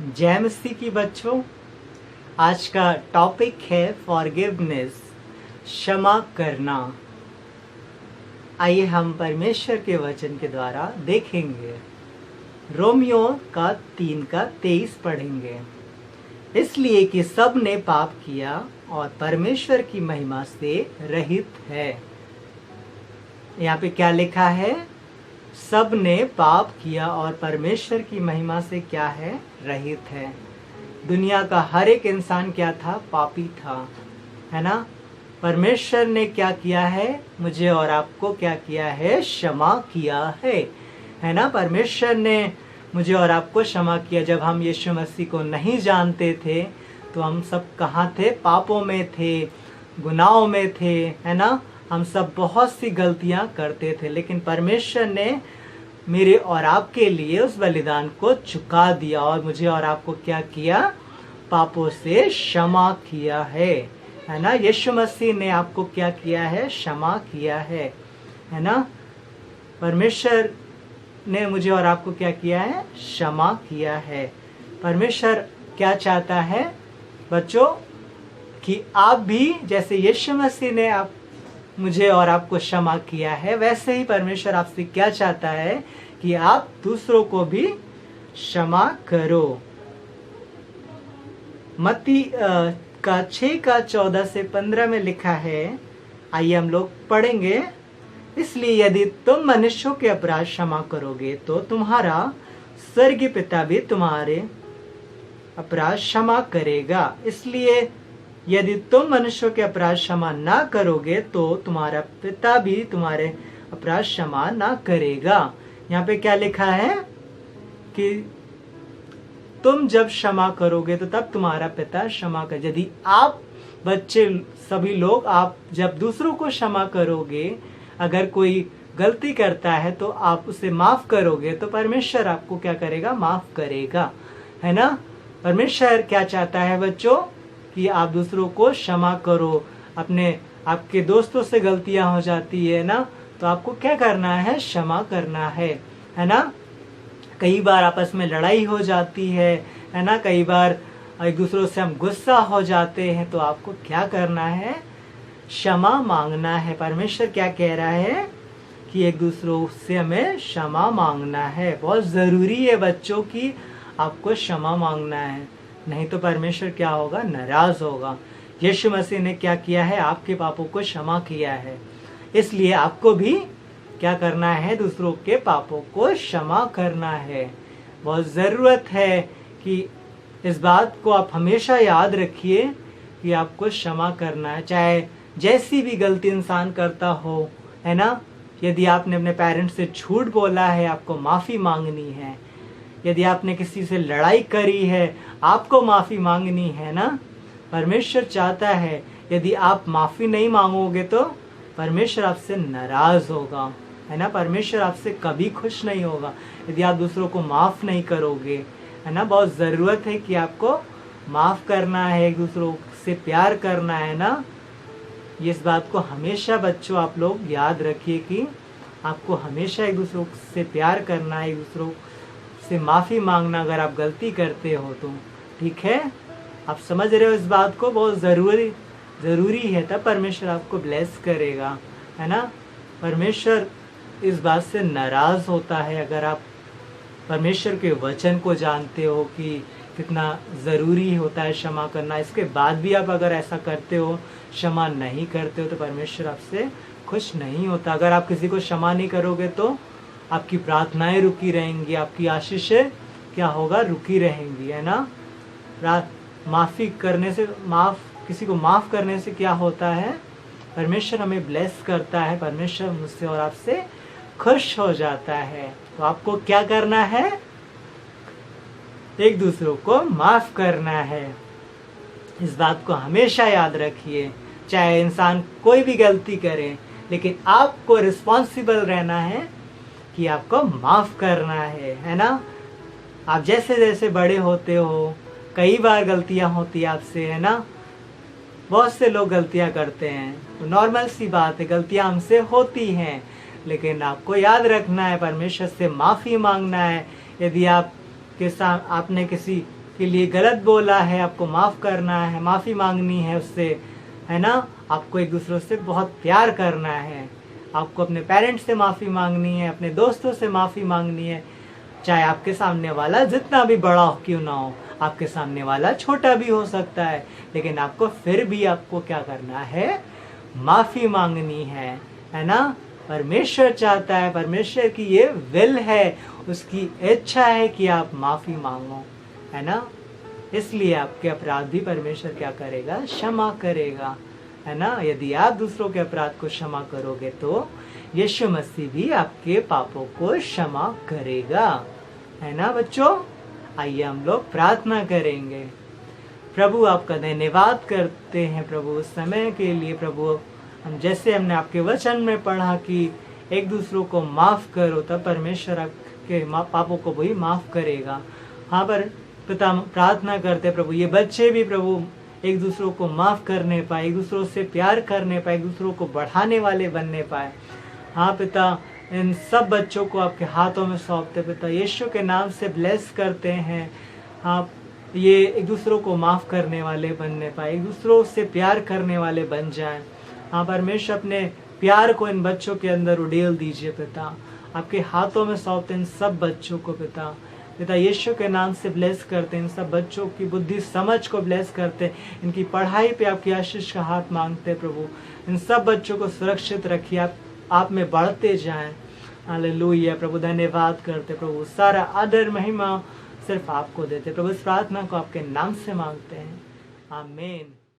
जय मसीह की बच्चों। आज का टॉपिक है फॉरगिवनेस, क्षमा करना। आइए हम परमेश्वर के वचन के द्वारा देखेंगे। रोमियो का 3:23 पढ़ेंगे। इसलिए कि सब ने पाप किया और परमेश्वर की महिमा से रहित है। यहाँ पे क्या लिखा है? सब ने पाप किया और परमेश्वर की महिमा से क्या है? रहित है। दुनिया का हर एक इंसान क्या था? पापी था, है ना। परमेश्वर ने क्या किया है? मुझे और आपको क्या किया है? क्षमा किया है ना। परमेश्वर ने मुझे और आपको क्षमा किया। जब हम यीशु मसीह को नहीं जानते थे तो हम सब कहाँ थे? पापों में थे, गुनाहों में थे, है ना। हम सब बहुत सी गलतियां करते थे, लेकिन परमेश्वर ने मेरे और आपके लिए उस बलिदान को चुका दिया और मुझे और आपको क्या किया? पापों से क्षमा किया है ना। यीशु मसीह ने आपको क्या किया है? क्षमा किया है ना। परमेश्वर ने मुझे और आपको क्या किया है? क्षमा किया है। परमेश्वर क्या चाहता है बच्चों? कि आप भी जैसे यीशु मसीह ने आप मुझे और आपको क्षमा किया है, वैसे ही परमेश्वर आपसे क्या चाहता है? कि आप दूसरों को भी क्षमा करो। मत्ती का 6:14-15 में लिखा है। आइए हम लोग पढ़ेंगे। इसलिए यदि तुम मनुष्यों के अपराध क्षमा करोगे तो तुम्हारा स्वर्गीय पिता भी तुम्हारे अपराध क्षमा करेगा। इसलिए यदि तुम मनुष्यों के अपराध क्षमा ना करोगे तो तुम्हारा पिता भी तुम्हारे अपराध क्षमा ना करेगा। यहाँ पे क्या लिखा है? कि तुम जब क्षमा करोगे तो तब तुम्हारा पिता क्षमा कर। यदि आप बच्चे सभी लोग आप जब दूसरों को क्षमा करोगे, अगर कोई गलती करता है तो आप उसे माफ करोगे तो परमेश्वर आपको क्या करेगा? माफ करेगा, है ना। परमेश्वर क्या चाहता है बच्चों? कि आप दूसरों को क्षमा करो। आपके दोस्तों से गलतियां हो जाती है ना, तो आपको क्या करना है? क्षमा करना है ना। कई बार आपस में लड़ाई हो जाती है ना। कई बार एक दूसरों से हम गुस्सा हो जाते हैं, तो आपको क्या करना है? क्षमा मांगना है। परमेश्वर क्या कह रहा है? कि एक दूसरों से हमें क्षमा मांगना है। बहुत जरूरी है बच्चों की आपको क्षमा मांगना है, नहीं तो परमेश्वर क्या होगा? नाराज होगा। यीशु मसीह ने क्या किया है? आपके पापों को क्षमा किया है। इसलिए आपको भी क्या करना है? दूसरों के पापों को क्षमा करना है। बहुत ज़रूरत है कि इस बात को आप हमेशा याद रखिए कि आपको क्षमा करना है, चाहे जैसी भी गलती इंसान करता हो, है ना। यदि आपने अपने पेरेंट्स से झूठ बोला है, आपको माफ़ी मांगनी है। यदि आपने किसी से लड़ाई करी है, आपको माफ़ी मांगनी है ना। परमेश्वर चाहता है यदि आप माफ़ी नहीं मांगोगे तो परमेश्वर आपसे नाराज़ होगा, है ना। परमेश्वर आपसे कभी खुश नहीं होगा यदि आप दूसरों को माफ़ नहीं करोगे, है ना। बहुत ज़रूरत है कि आपको माफ़ करना है, एक दूसरों से प्यार करना है ना। इस बात को हमेशा बच्चों आप लोग याद रखिए कि आपको हमेशा एक दूसरों से प्यार करना है, एक दूसरों से माफ़ी मांगना अगर आप गलती करते हो तो, ठीक है। आप समझ रहे हो इस बात को? बहुत ज़रूरी है, तब परमेश्वर आपको ब्लेस करेगा, है ना। परमेश्वर इस बात से नाराज़ होता है अगर आप परमेश्वर के वचन को जानते हो कि कितना ज़रूरी होता है क्षमा करना। इसके बाद भी आप अगर ऐसा करते हो, क्षमा नहीं करते हो, तो परमेश्वर आपसे खुश नहीं होता। अगर आप किसी को क्षमा नहीं करोगे तो आपकी प्रार्थनाएं रुकी रहेंगी, आपकी आशीषें क्या होगा? रुकी रहेंगी, है ना। किसी को माफ़ करने से क्या होता है? परमेश्वर हमें ब्लेस करता है, परमेश्वर मुझसे और आपसे खुश हो जाता है। तो आपको क्या करना है? एक दूसरों को माफ़ करना है। इस बात को हमेशा याद रखिए। चाहे इंसान कोई भी गलती करे, लेकिन आपको रिस्पॉन्सिबल रहना है कि आपको माफ़ करना है ना। आप जैसे जैसे बड़े होते हो, कई बार गलतियां होती है आपसे, है ना। बहुत से लोग गलतियां करते हैं, तो नॉर्मल सी बात है, गलतियां हमसे होती हैं, लेकिन आपको याद रखना है, परमेश्वर से माफ़ी मांगना है। यदि आपने किसी के लिए गलत बोला है, आपको माफ़ करना है, माफ़ी मांगनी है उससे, है ना। आपको एक दूसरे से बहुत प्यार करना है, आपको अपने पेरेंट्स से माफ़ी मांगनी है, अपने दोस्तों से माफ़ी मांगनी है, चाहे आपके सामने वाला जितना भी बड़ा हो क्यों ना हो, आपके सामने वाला छोटा भी हो सकता है, लेकिन आपको फिर भी आपको क्या करना है, माफ़ी मांगनी है ना। परमेश्वर चाहता है, परमेश्वर की ये विल है, उसकी इच्छा है कि आप माफ़ी मांगो, है ना। इसलिए आपके अपराध भी परमेश्वर क्या करेगा, क्षमा करेगा, है ना। यदि आप दूसरों के अपराध को क्षमा करोगे तो यीशु मसीह भी आपके पापों को क्षमा करेगा, है ना बच्चों। आइए हम लोग प्रार्थना करेंगे। प्रभु आपका धन्यवाद करते हैं प्रभु उस समय के लिए। प्रभु हम जैसे हमने आपके वचन में पढ़ा कि एक दूसरों को माफ़ करो, तब परमेश्वर आपके पापों को भी माफ़ करेगा। हाँ पर पिता प्रार्थना करते प्रभु ये बच्चे भी प्रभु एक दूसरों को माफ़ करने पाए, एक दूसरों से प्यार करने पाए, एक दूसरों को बढ़ाने वाले बनने पाए। हाँ पिता, इन सब बच्चों को आपके हाथों में सौंपते पिता, यीशु के नाम से ब्लेस करते हैं। हाँ, ये एक दूसरों को माफ़ करने वाले बनने पाए, एक दूसरों से प्यार करने वाले बन जाएं। हाँ परमेश्वर, अपने प्यार को इन बच्चों के अंदर उड़ेल दीजिए पिता। आपके हाथों में सौंपते इन सब बच्चों को पिता। पिता यीशु के नाम से ब्लेस करते हैं, इन सब बच्चों की बुद्धि समझ को ब्लेस करते हैं, इनकी पढ़ाई पे आपकी आशीष का हाथ मांगते प्रभु। इन सब बच्चों को सुरक्षित रखिए, आप में बढ़ते जाएं। हालेलुया प्रभु, धन्यवाद करते प्रभु। सारा आदर महिमा सिर्फ आपको देते प्रभु। इस प्रार्थना को आपके नाम से मांगते हैं, आमीन।